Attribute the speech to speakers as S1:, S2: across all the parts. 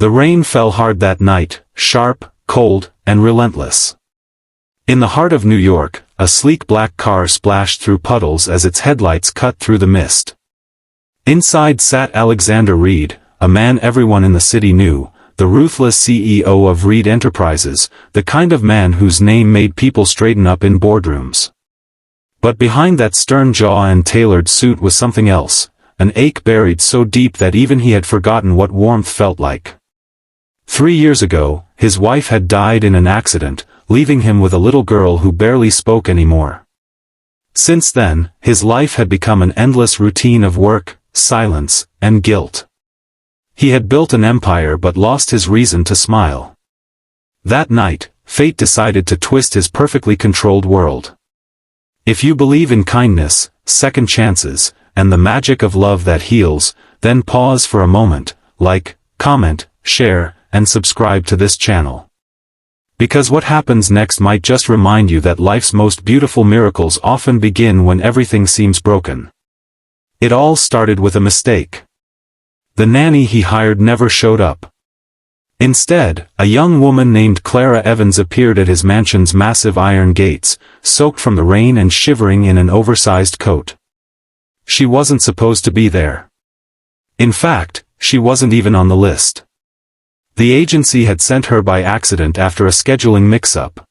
S1: The rain fell hard that night, sharp, cold, and relentless. In the heart of New York, a sleek black car splashed through puddles as its headlights cut through the mist. Inside sat Alexander Reed, a man everyone in the city knew, the ruthless CEO of Reed Enterprises, the kind of man whose name made people straighten up in boardrooms. But behind that stern jaw and tailored suit was something else, an ache buried so deep that even he had forgotten what warmth felt like. 3 years ago, his wife had died in an accident, leaving him with a little girl who barely spoke anymore. Since then, his life had become an endless routine of work, silence, and guilt. He had built an empire but lost his reason to smile. That night, fate decided to twist his perfectly controlled world. If you believe in kindness, second chances, and the magic of love that heals, then pause for a moment, like, comment, share, and subscribe to this channel. Because what happens next might just remind you that life's most beautiful miracles often begin when everything seems broken. It all started with a mistake. The nanny he hired never showed up. Instead, a young woman named Clara Evans appeared at his mansion's massive iron gates, soaked from the rain and shivering in an oversized coat. She wasn't supposed to be there. In fact, she wasn't even on the list. The agency had sent her by accident after a scheduling mix-up.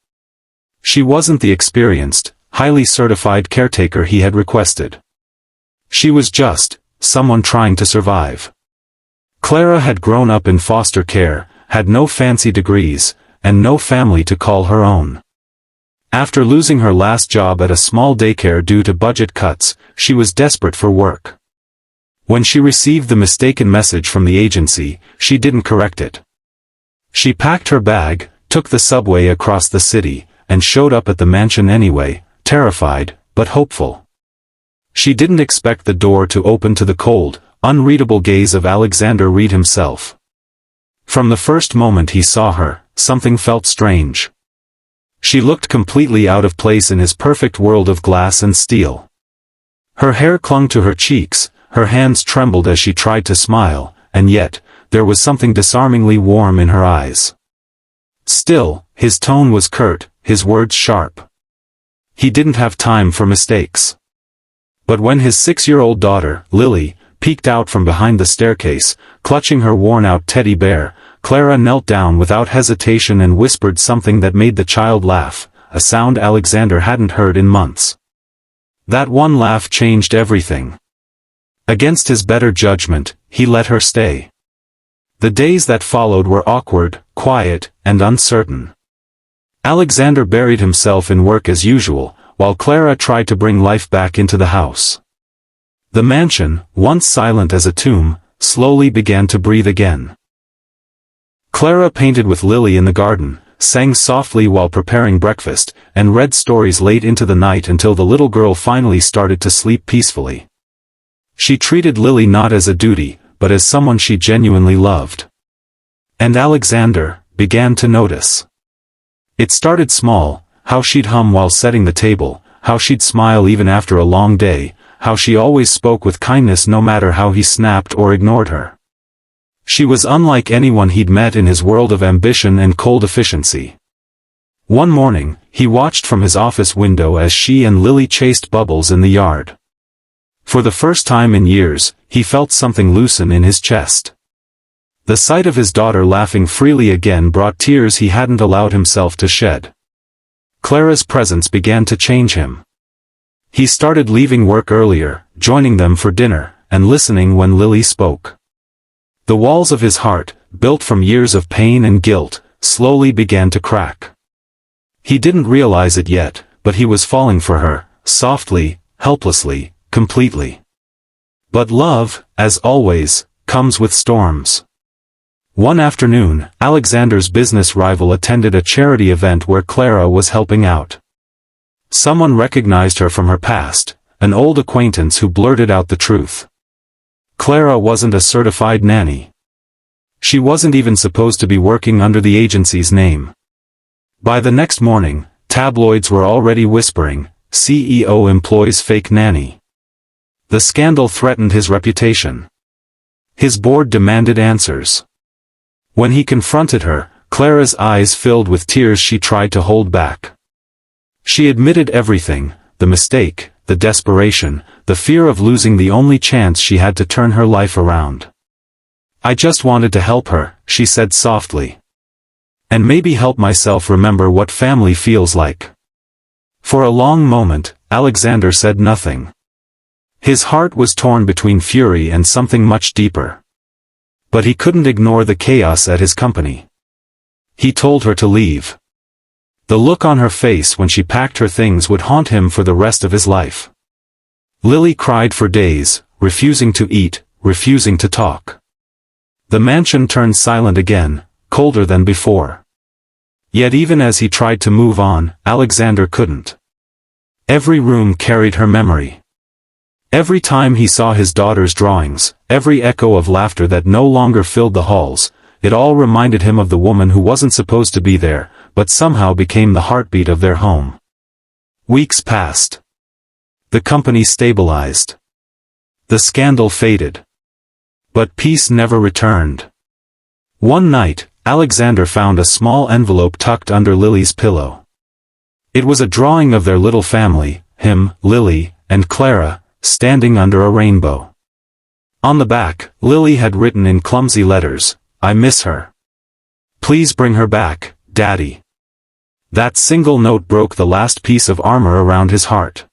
S1: She wasn't the experienced, highly certified caretaker he had requested. She was just someone trying to survive. Clara had grown up in foster care, had no fancy degrees, and no family to call her own. After losing her last job at a small daycare due to budget cuts, she was desperate for work. When she received the mistaken message from the agency, she didn't correct it. She packed her bag, took the subway across the city, and showed up at the mansion anyway, terrified, but hopeful. She didn't expect the door to open to the cold, unreadable gaze of Alexander Reed himself. From the first moment he saw her, something felt strange. She looked completely out of place in his perfect world of glass and steel. Her hair clung to her cheeks, her hands trembled as she tried to smile, and yet, there was something disarmingly warm in her eyes. Still, his tone was curt, his words sharp. He didn't have time for mistakes. But when his 6-year-old daughter, Lily, peeked out from behind the staircase, clutching her worn-out teddy bear, Clara knelt down without hesitation and whispered something that made the child laugh, a sound Alexander hadn't heard in months. That one laugh changed everything. Against his better judgment, he let her stay. The days that followed were awkward, quiet, and uncertain. Alexander buried himself in work as usual, while Clara tried to bring life back into the house. The mansion, once silent as a tomb, slowly began to breathe again. Clara painted with Lily in the garden, sang softly while preparing breakfast, and read stories late into the night until the little girl finally started to sleep peacefully. She treated Lily not as a duty, but as someone she genuinely loved. And Alexander began to notice. It started small, how she'd hum while setting the table, how she'd smile even after a long day, how she always spoke with kindness no matter how he snapped or ignored her. She was unlike anyone he'd met in his world of ambition and cold efficiency. One morning, he watched from his office window as she and Lily chased Bubbles in the yard. For the first time in years, he felt something loosen in his chest. The sight of his daughter laughing freely again brought tears he hadn't allowed himself to shed. Clara's presence began to change him. He started leaving work earlier, joining them for dinner, and listening when Lily spoke. The walls of his heart, built from years of pain and guilt, slowly began to crack. He didn't realize it yet, but he was falling for her, softly, helplessly, completely. But love, as always, comes with storms. One afternoon, Alexander's business rival attended a charity event where Clara was helping out. Someone recognized her from her past, an old acquaintance who blurted out the truth. Clara wasn't a certified nanny. She wasn't even supposed to be working under the agency's name. By the next morning, tabloids were already whispering, "CEO employs fake nanny." The scandal threatened his reputation. His board demanded answers. When he confronted her, Clara's eyes filled with tears she tried to hold back. She admitted everything, the mistake, the desperation, the fear of losing the only chance she had to turn her life around. "I just wanted to help her," she said softly. "And maybe help myself remember what family feels like." For a long moment, Alexander said nothing. His heart was torn between fury and something much deeper. But he couldn't ignore the chaos at his company. He told her to leave. The look on her face when she packed her things would haunt him for the rest of his life. Lily cried for days, refusing to eat, refusing to talk. The mansion turned silent again, colder than before. Yet even as he tried to move on, Alexander couldn't. Every room carried her memory. Every time he saw his daughter's drawings, every echo of laughter that no longer filled the halls, it all reminded him of the woman who wasn't supposed to be there, but somehow became the heartbeat of their home. Weeks passed. The company stabilized. The scandal faded. But peace never returned. One night, Alexander found a small envelope tucked under Lily's pillow. It was a drawing of their little family, him, Lily, and Clara, standing under a rainbow. On the back, Lily had written in clumsy letters, "I miss her. Please bring her back, Daddy." That single note broke the last piece of armor around his heart.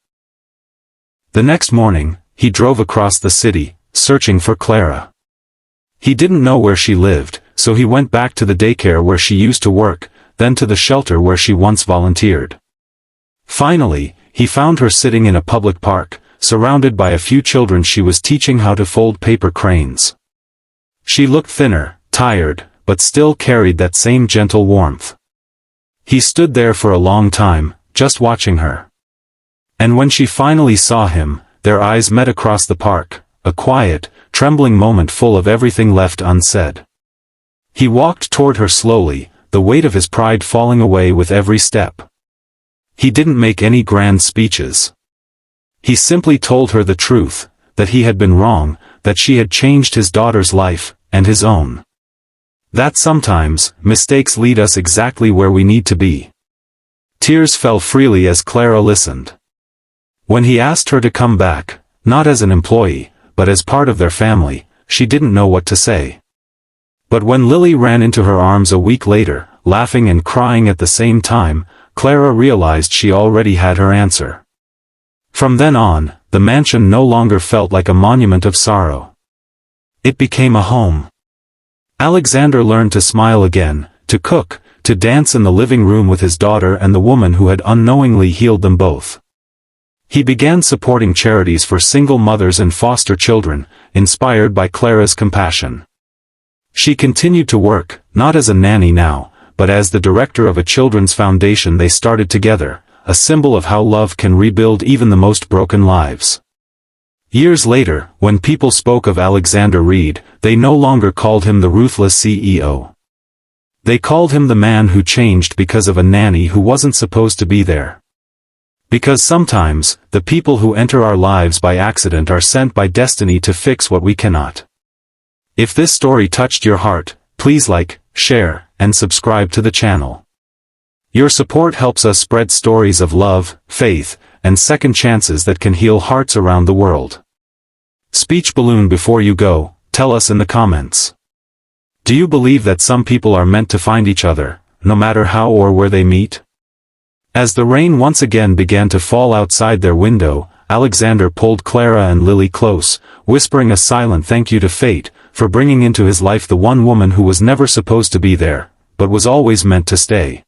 S1: The next morning, he drove across the city, searching for Clara. He didn't know where she lived, so he went back to the daycare where she used to work, then to the shelter where she once volunteered. Finally, he found her sitting in a public park, surrounded by a few children she was teaching how to fold paper cranes. She looked thinner, tired, but still carried that same gentle warmth. He stood there for a long time, just watching her. And when she finally saw him, their eyes met across the park, a quiet, trembling moment full of everything left unsaid. He walked toward her slowly, the weight of his pride falling away with every step. He didn't make any grand speeches. He simply told her the truth, that he had been wrong, that she had changed his daughter's life, and his own. That sometimes, mistakes lead us exactly where we need to be. Tears fell freely as Clara listened. When he asked her to come back, not as an employee, but as part of their family, she didn't know what to say. But when Lily ran into her arms a week later, laughing and crying at the same time, Clara realized she already had her answer. From then on, the mansion no longer felt like a monument of sorrow. It became a home. Alexander learned to smile again, to cook, to dance in the living room with his daughter and the woman who had unknowingly healed them both. He began supporting charities for single mothers and foster children, inspired by Clara's compassion. She continued to work, not as a nanny now, but as the director of a children's foundation they started together, a symbol of how love can rebuild even the most broken lives. Years later, when people spoke of Alexander Reed, they no longer called him the ruthless CEO. They called him the man who changed because of a nanny who wasn't supposed to be there. Because sometimes, the people who enter our lives by accident are sent by destiny to fix what we cannot. If this story touched your heart, please like, share, and subscribe to the channel. Your support helps us spread stories of love, faith, and second chances that can heal hearts around the world. Speech balloon before you go, tell us in the comments. Do you believe that some people are meant to find each other, no matter how or where they meet? As the rain once again began to fall outside their window, Alexander pulled Clara and Lily close, whispering a silent thank you to fate, for bringing into his life the one woman who was never supposed to be there, but was always meant to stay.